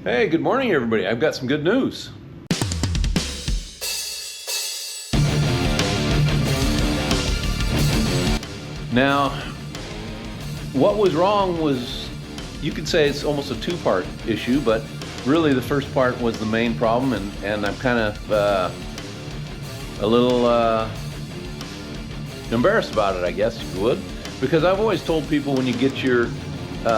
Hey, good morning everybody. I've got some good news. Now, what was wrong was, you could say it's almost a two-part issue, but really the first part was the main problem, and I'm kind of a little embarrassed about it, I guess you would, because I've always told people when you get your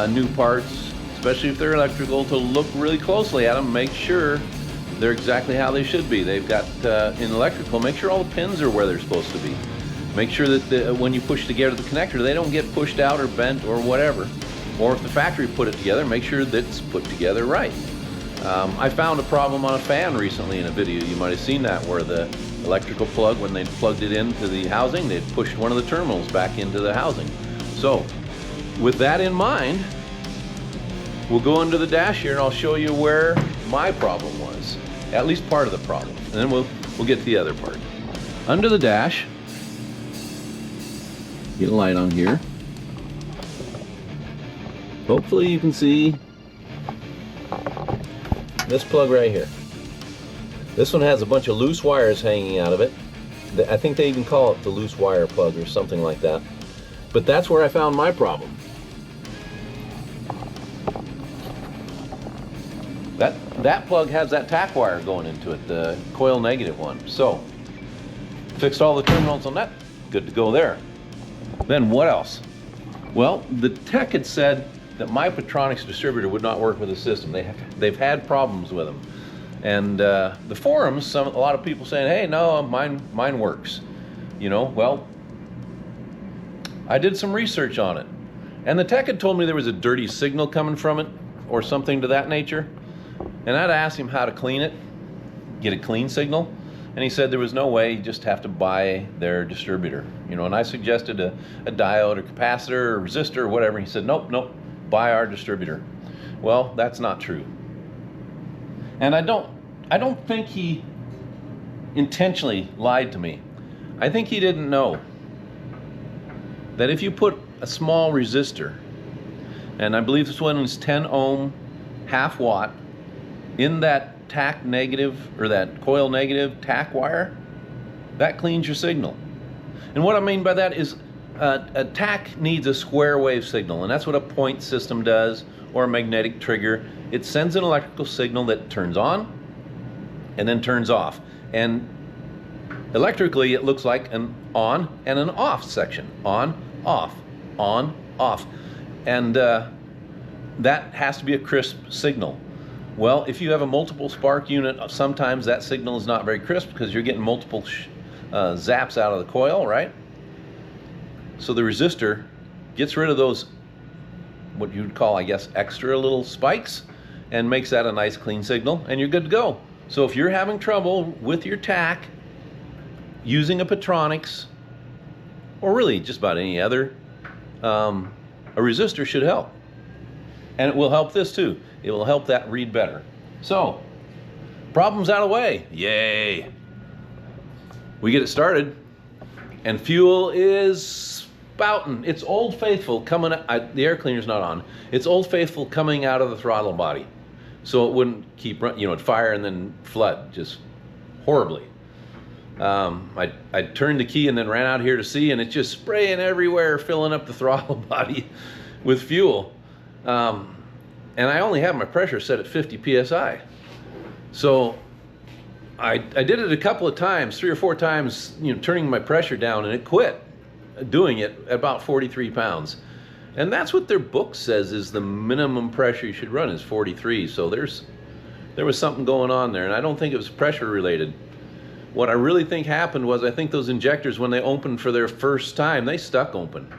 new parts, especially if they're electrical, to look really closely at them, make sure they're exactly how they should be. They've got, in electrical, make sure all the pins are where they're supposed to be. Make sure that when you push together the connector, they don't get pushed out or bent or whatever. Or if the factory put it together, make sure that it's put together right. I found a problem on a fan recently in a video. You might have seen that, where the electrical plug, when they plugged it into the housing, they'd pushed one of the terminals back into the housing. So, with that in mind, we'll go under the dash here and I'll show you where my problem was. At least part of the problem. And then we'll get to the other part. Under the dash, get a light on here. Hopefully you can see this plug right here. This one has a bunch of loose wires hanging out of it. I think they even call it the loose wire plug or something like that. But that's where I found my problem. That plug has that tack wire going into it, the coil negative one. So, fixed all the terminals on that, good to go there. Then what else? Well, the tech had said that my Petronics distributor would not work with the system. They've had problems with them. And the forums, a lot of people saying, hey, no, mine works. You know, well, I did some research on it. And the tech had told me there was a dirty signal coming from it, or something to that nature. And I'd asked him how to clean it, get a clean signal. And he said there was no way, you just have to buy their distributor. You know, and I suggested a diode or capacitor or resistor or whatever. He said, nope, buy our distributor. Well, that's not true. And I don't think he intentionally lied to me. I think he didn't know that if you put a small resistor, and I believe this one is 10 ohm, half watt, in that tack negative, or that coil negative tack wire, that cleans your signal. And what I mean by that is a tack needs a square wave signal, and that's what a point system does, or a magnetic trigger. It sends an electrical signal that turns on and then turns off. And electrically it looks like an on and an off section. On, off, on, off. And that has to be a crisp signal. Well, if you have a multiple spark unit, sometimes that signal is not very crisp because you're getting multiple zaps out of the coil, right? So the resistor gets rid of those, what you'd call, I guess, extra little spikes, and makes that a nice clean signal, and you're good to go. So if you're having trouble with your tack, using a Petronics, or really just about any other, a resistor should help. And it will help this too. It will help that read better. So, problem's out of the way. Yay! We get it started, and fuel is spouting. It's Old Faithful coming out. The air cleaner's not on. It's Old Faithful coming out of the throttle body. So it wouldn't keep running, you know, it'd fire and then flood, just horribly. I turned the key and then ran out here to see, and it's just spraying everywhere, filling up the throttle body with fuel. And I only have my pressure set at 50 psi. So I did it a couple of times, 3 or 4 times, you know, turning my pressure down, and it quit doing it at about 43 pounds. And that's what their book says is the minimum pressure you should run is 43. So there was something going on there, and I don't think it was pressure related. What I really think happened was, I think those injectors, when they opened for their first time, they stuck open.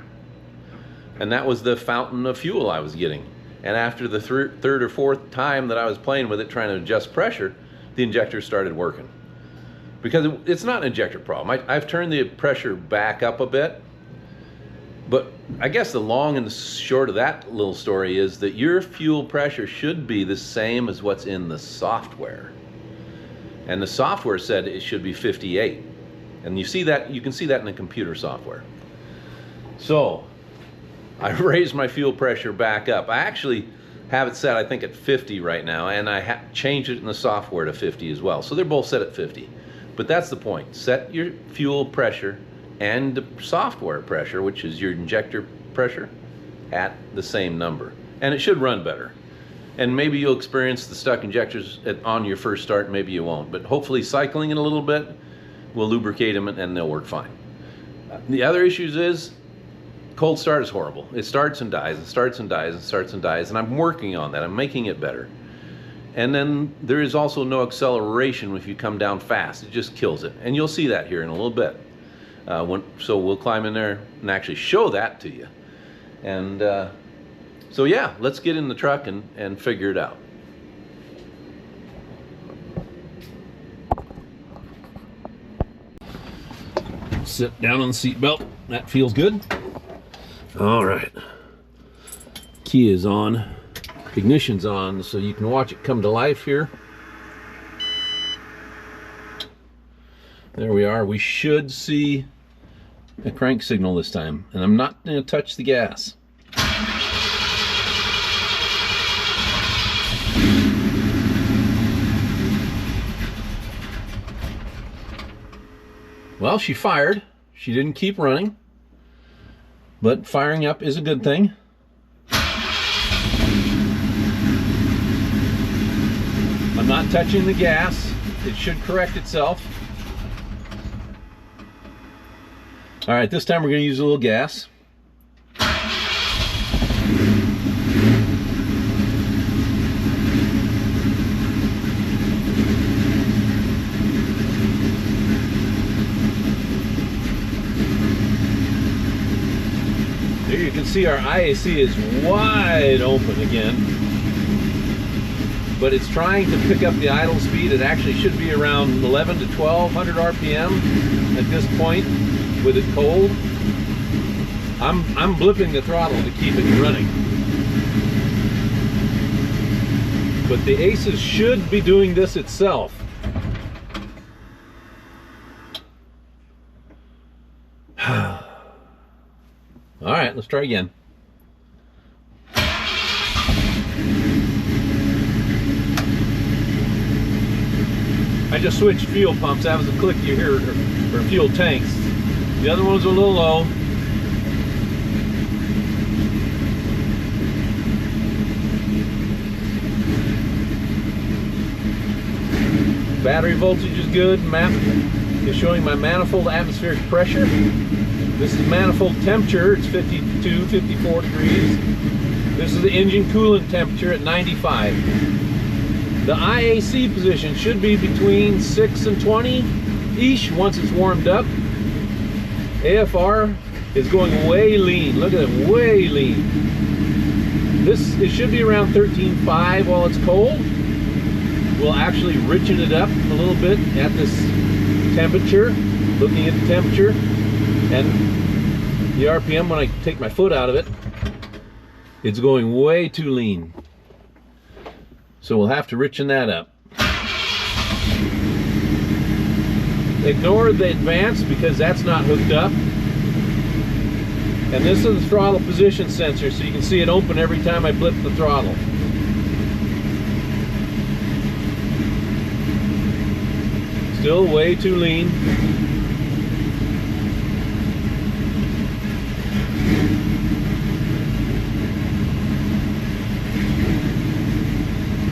And that was the fountain of fuel I was getting. And after the third or fourth time that I was playing with it, trying to adjust pressure, the injector started working. Because it's not an injector problem. I've turned the pressure back up a bit. But I guess the long and the short of that little story is that your fuel pressure should be the same as what's in the software. And the software said it should be 58. And you see that, you can see that in the computer software. So I raised my fuel pressure back up. I actually have it set, I think, at 50 right now, and I changed it in the software to 50 as well. So they're both set at 50. But that's the point. Set your fuel pressure and the software pressure, which is your injector pressure, at the same number. And it should run better. And maybe you'll experience the stuck injectors on your first start, maybe you won't. But hopefully cycling it a little bit will lubricate them and they'll work fine. The other issues is, cold start is horrible. It starts and dies, and starts and dies, and starts and dies, and I'm working on that. I'm making it better. And then there is also no acceleration if you come down fast. It just kills it. And you'll see that here in a little bit. So we'll climb in there and actually show that to you. And so yeah, let's get in the truck and figure it out. Sit down on the seat belt. That feels good. All right. Key is on. Ignition's on, so you can watch it come to life here. There we are. We should see a crank signal this time, and I'm not going to touch the gas. Well, she fired. She didn't keep running, but firing up is a good thing. I'm not touching the gas. It should correct itself. All right, this time we're going to use a little gas. Here you can see our IAC is wide open again, but it's trying to pick up the idle speed. It actually should be around 11 to 1200 RPM at this point with it cold. I'm blipping the throttle to keep it running. But the Aces should be doing this itself. All right, let's try again. I just switched fuel pumps. That was a click you heard, or fuel tanks. The other one's a little low. Battery voltage is good. Map is showing my manifold atmospheric pressure. This is manifold temperature. It's 52, 54 degrees. This is the engine coolant temperature at 95. The IAC position should be between 6 and 20-ish once it's warmed up. AFR is going way lean. Look at it, way lean. It should be around 13.5 while it's cold. We'll actually richen it up a little bit at this temperature, looking at the temperature and the RPM. When I take my foot out of it, it's going way too lean. So we'll have to richen that up. Ignore the advance because that's not hooked up. And this is the throttle position sensor, so you can see it open every time I blip the throttle. Still way too lean.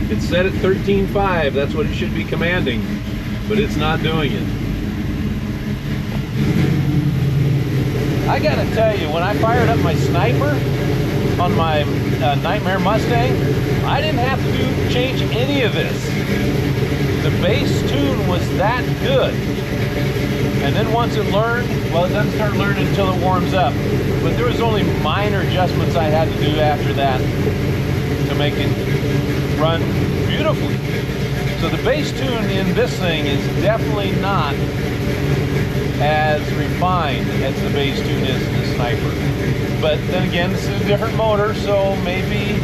It's set at 13.5, that's what it should be commanding, but it's not doing it. I gotta tell you, when I fired up my sniper on my Nightmare Mustang, I didn't have to change any of this. The base tune was that good. And then once it learned, well, it doesn't start learning until it warms up. But there was only minor adjustments I had to do after that to make it run beautifully. So the base tune in this thing is definitely not as refined as the base tune is in the Sniper. But then again, this is a different motor, so maybe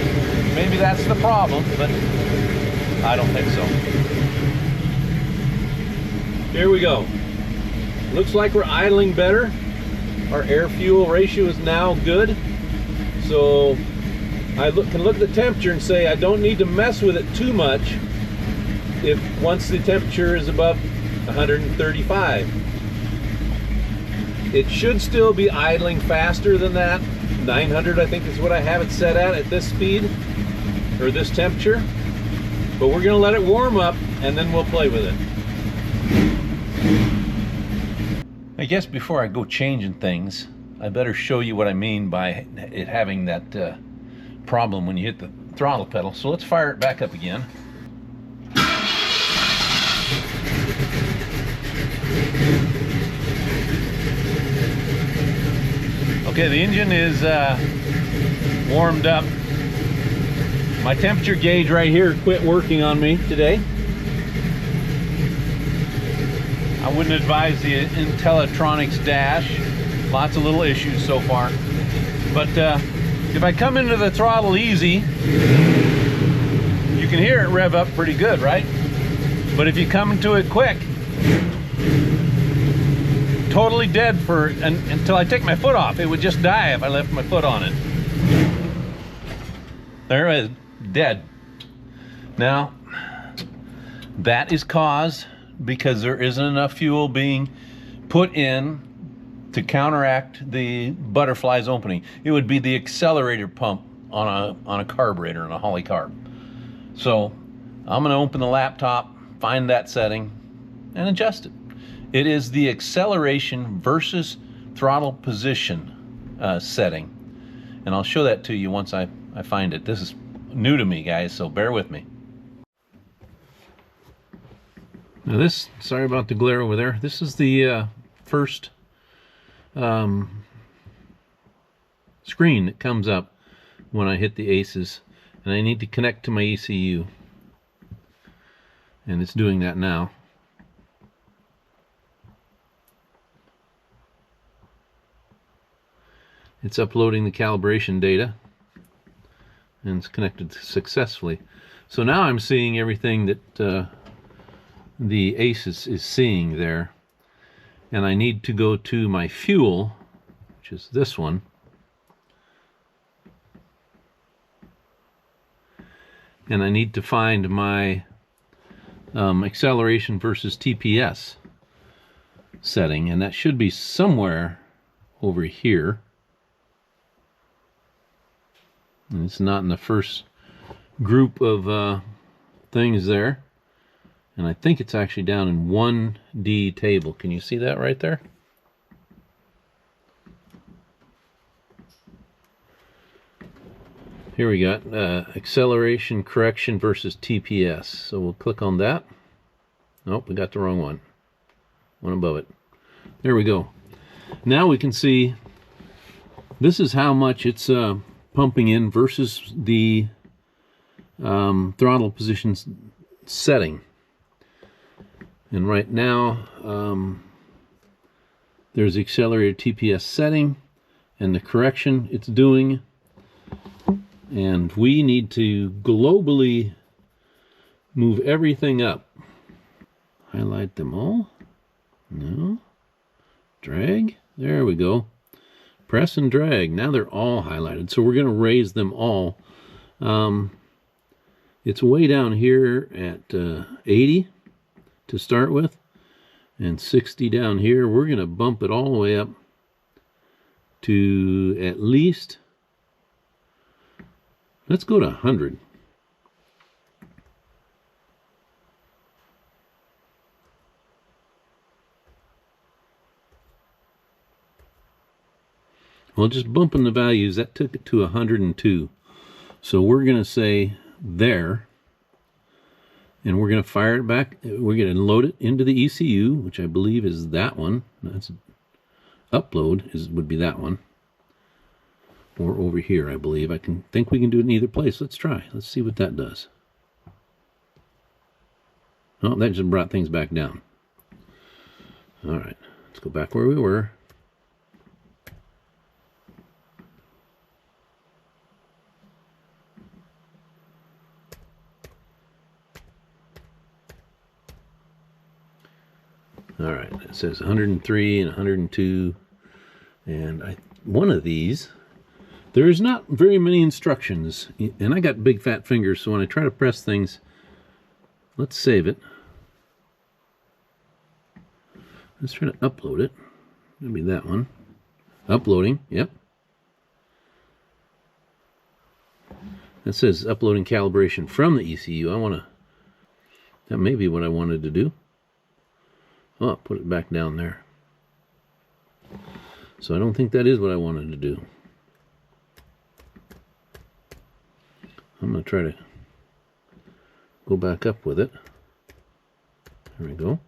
that's the problem, but I don't think so. Here we go. Looks like we're idling better. Our air-fuel ratio is now good. So can look at the temperature and say I don't need to mess with it too much if once the temperature is above 135. It should still be idling faster than that. 900 I think is what I have it set at this speed or this temperature, but we're going to let it warm up and then we'll play with it. I guess before I go changing things, I better show you what I mean by it having that problem when you hit the throttle pedal. So let's fire it back up again. Okay, the engine is warmed up. My temperature gauge right here quit working on me today. I wouldn't advise the Intellitronics dash. Lots of little issues so far. But if I come into the throttle easy, you can hear it rev up pretty good, right? But if you come into it quick, totally dead until I take my foot off. It would just die if I left my foot on it. There it is, dead. Now, that is caused because there isn't enough fuel being put in to counteract the butterfly's opening. It would be the accelerator pump on a carburetor, on a Holly carb. So I'm going to open the laptop, find that setting, and adjust it. It is the acceleration versus throttle position setting. And I'll show that to you once I find it. This is new to me, guys, so bear with me. Now this, sorry about the glare over there, this is the first screen that comes up when I hit the Aces. And I need to connect to my ECU. And it's doing that now. It's uploading the calibration data and it's connected successfully. So now I'm seeing everything that the Aces is seeing there, and I need to go to my fuel, which is this one, and I need to find my acceleration versus TPS setting, and that should be somewhere over here. And it's not in the first group of things there. And I think it's actually down in 1D table. Can you see that right there? Here we got acceleration correction versus TPS. So we'll click on that. Nope, we got the wrong one. One above it. There we go. Now we can see this is how much it's pumping in versus the throttle position setting. And right now there's the accelerated TPS setting and the correction it's doing, and we need to globally move everything up. Highlight them all. No. Drag. There we go. Press and drag. Now they're all highlighted. So we're going to raise them all. It's way down here at 80 to start with, and 60 down here. We're going to bump it all the way up to at least, let's go to 100. Well, just bumping the values, that took it to 102. So we're going to say there, and we're going to fire it back. We're going to load it into the ECU, which I believe is that one. That's upload would be that one, or over here, I believe. I think we can do it in either place. Let's try. Let's see what that does. Oh, that just brought things back down. All right, let's go back where we were. All right, it says 103 and 102, and one of these There's not very many instructions, and I got big fat fingers, so when I try to press things, let's save it. Let's try to upload it. Maybe that one. Uploading, yep. It says uploading calibration from the ECU. That may be what I wanted to do. Oh, put it back down there. So I don't think that is what I wanted to do. I'm going to try to go back up with it. There we go.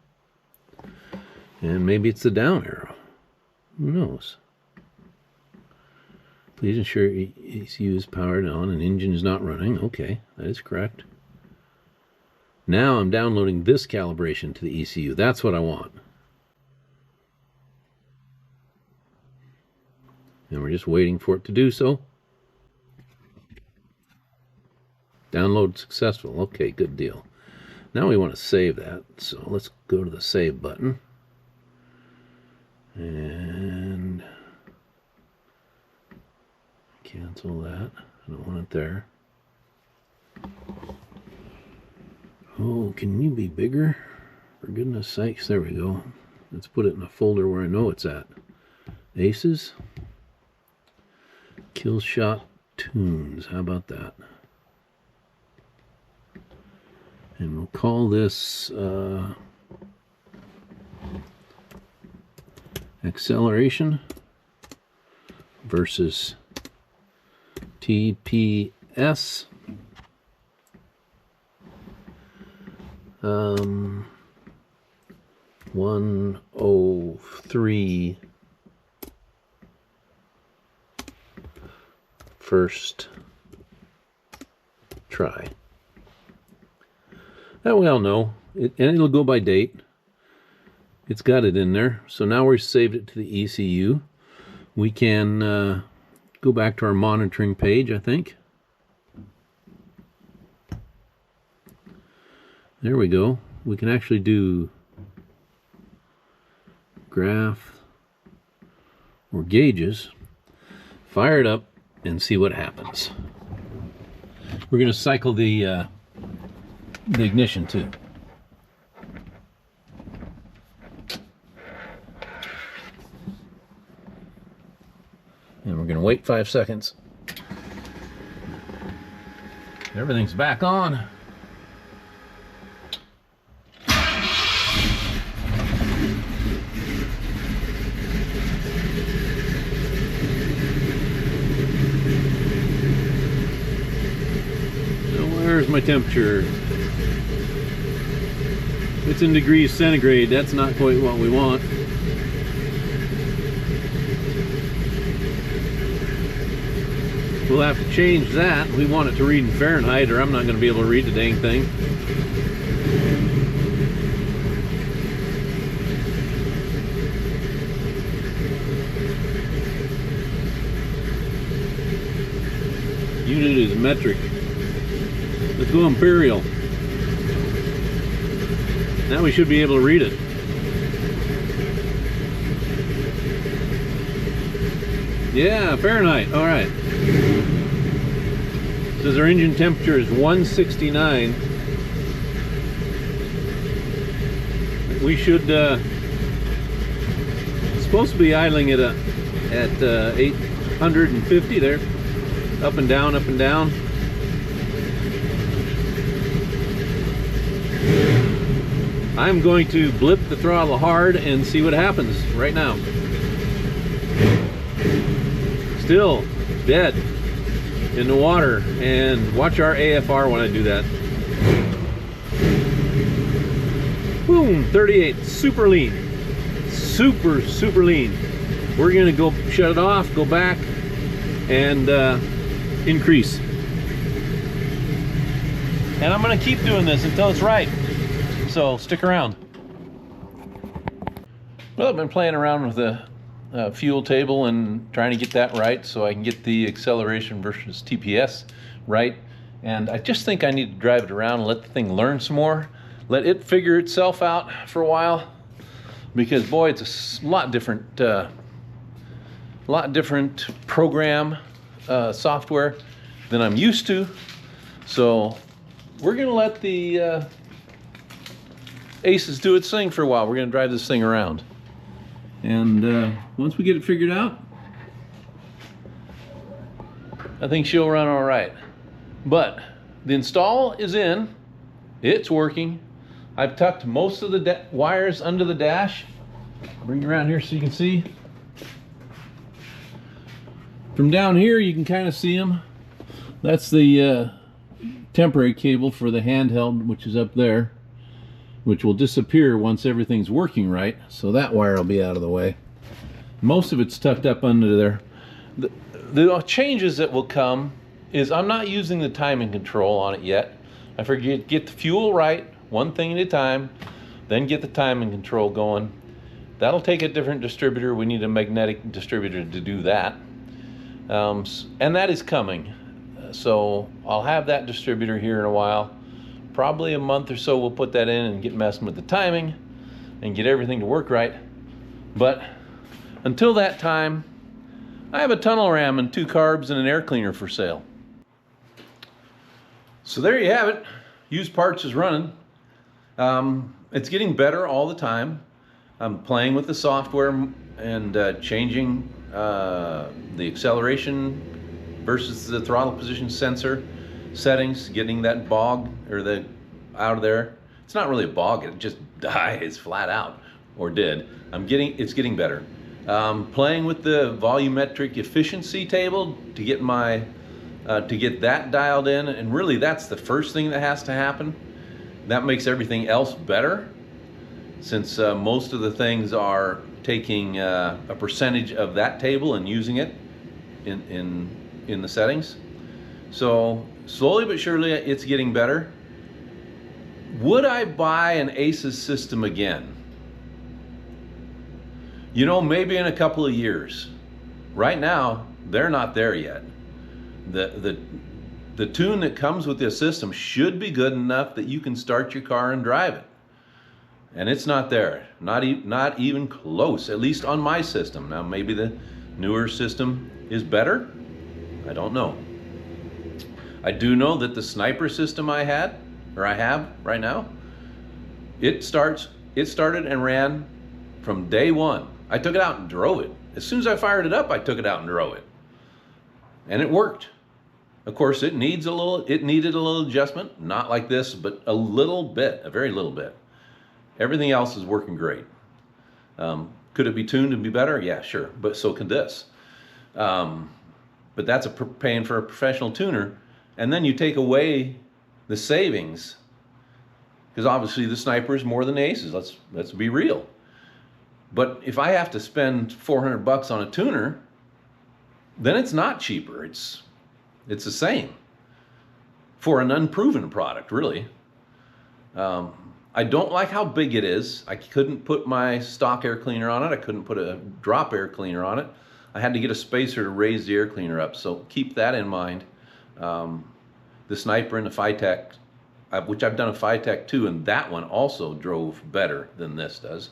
And maybe it's the down arrow. Who knows? Please ensure ECU is powered on and engine is not running. Okay, that is correct. Now I'm downloading this calibration to the ECU. That's what I want. And we're just waiting for it to do so. Download successful. Okay, good deal. Now we want to save that. So let's go to the save button. And cancel that. I don't want it there. Oh, can you be bigger? For goodness sakes, there we go. Let's put it in a folder where I know it's at. Aces Killshot tunes. How about that? And we'll call this acceleration versus TPS. 103 first try. That we all know, and it'll go by date. It's got it in there. So now we've saved it to the ECU. We can go back to our monitoring page, I think. There we go. We can actually do graph or gauges. Fire it up and see what happens. We're going to cycle the ignition too. And we're going to wait 5 seconds. Everything's back on. Where's my temperature? It's in degrees centigrade. That's not quite what we want. We'll have to change that. We want it to read in Fahrenheit, or I'm not going to be able to read the dang thing. Unit is metric. Let's go imperial. Now we should be able to read it. Yeah, Fahrenheit. All right. Says our engine temperature is 169. We should supposed to be idling it at 850 there. Up and down, up and down. I'm going to blip the throttle hard and see what happens right now. Still dead in the water, and watch our AFR when I do that. Boom, 38, super lean. Super lean. We're gonna go shut it off, go back, and increase. And I'm gonna keep doing this until it's right. So stick around. Well, I've been playing around with the fuel table and trying to get that right so I can get the acceleration versus TPS right. And I just think I need to drive it around and let the thing learn some more. Let it figure itself out for a while. Because boy, it's a lot different program software than I'm used to. So we're gonna let the Aces do its thing for a while. We're gonna drive this thing around. And once we get it figured out, I think she'll run all right. But the install is in, it's working. I've tucked most of the wires under the dash. Bring you around here so you can see. From down here you can kind of see them. That's the temporary cable for the handheld, which is up there, which will disappear once everything's working right. So that wire will be out of the way. Most of it's tucked up under there. The changes that will come is I'm not using the timing control on it yet. I figured get the fuel right, one thing at a time, then get the timing control going. That'll take a different distributor. We need a magnetic distributor to do that. And that is coming. So I'll have that distributor here in a while. Probably a month or so we'll put that in and get messing with the timing and get everything to work right. But until that time, I have a tunnel ram and 2 carbs and an air cleaner for sale. So there you have it. Used parts is running. It's getting better all the time. I'm playing with the software and changing the acceleration versus the throttle position sensor settings, getting that bog or the out of there. It's not really a bog, it just dies flat out, or did. It's getting better. Playing with the volumetric efficiency table to get my to get that dialed in, and really that's the first thing that has to happen. That makes everything else better, since most of the things are taking a percentage of that table and using it in the settings. So slowly but surely it's getting better. Would I buy an Aces system again? You know, maybe in a couple of years. Right now, they're not there yet. The tune that comes with this system should be good enough that you can start your car and drive it. And it's not there, not even close, at least on my system. Now maybe the newer system is better, I don't know. I do know that the sniper system I have right now, it started and ran from day one. I took it out and drove it. As soon as I fired it up, I took it out and drove it. And it worked. Of course, it needed a little adjustment, not like this, but a little bit, a very little bit. Everything else is working great. Could it be tuned and be better? Yeah, sure, but so can this. But that's paying for a professional tuner, and then you take away the savings, because obviously the sniper is more than the Aces. Let's be real. But if I have to spend $400 on a tuner, then it's not cheaper. It's the same for an unproven product, really. I don't like how big it is. I couldn't put my stock air cleaner on it. I couldn't put a drop air cleaner on it. I had to get a spacer to raise the air cleaner up, so keep that in mind. The sniper and the Phytech, which I've done a Phytech too, and that one also drove better than this does,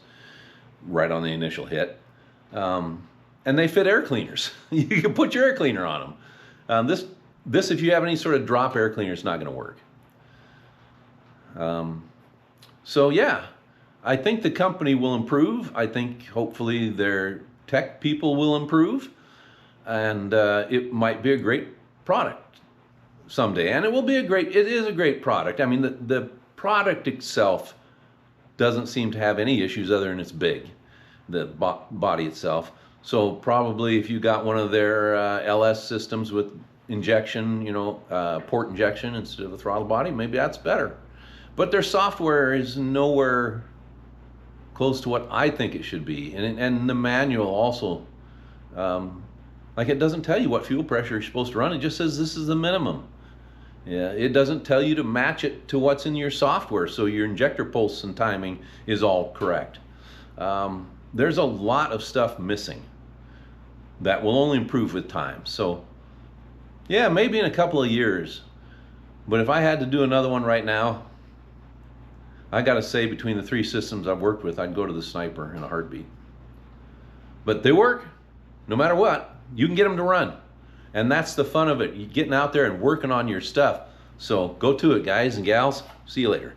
right on the initial hit. And they fit air cleaners. You can put your air cleaner on them. This, if you have any sort of drop air cleaner, it's not going to work. So yeah, I think the company will improve. I think hopefully their tech people will improve, and it might be a great product someday. And it is a great product. I mean, the product itself doesn't seem to have any issues other than it's big, the body itself. So probably if you got one of their LS systems with injection, port injection instead of a throttle body, maybe that's better. But their software is nowhere close to what I think it should be. And the manual also, like, it doesn't tell you what fuel pressure you're supposed to run. It just says this is the minimum. Yeah, it doesn't tell you to match it to what's in your software, so your injector pulse and timing is all correct. There's a lot of stuff missing that will only improve with time. So yeah, maybe in a couple of years. But if I had to do another one right now, I gotta say, between the 3 systems I've worked with, I'd go to the sniper in a heartbeat. But they work, no matter what. You can get them to run. And that's the fun of it, you getting out there and working on your stuff. So go to it, guys and gals. See you later.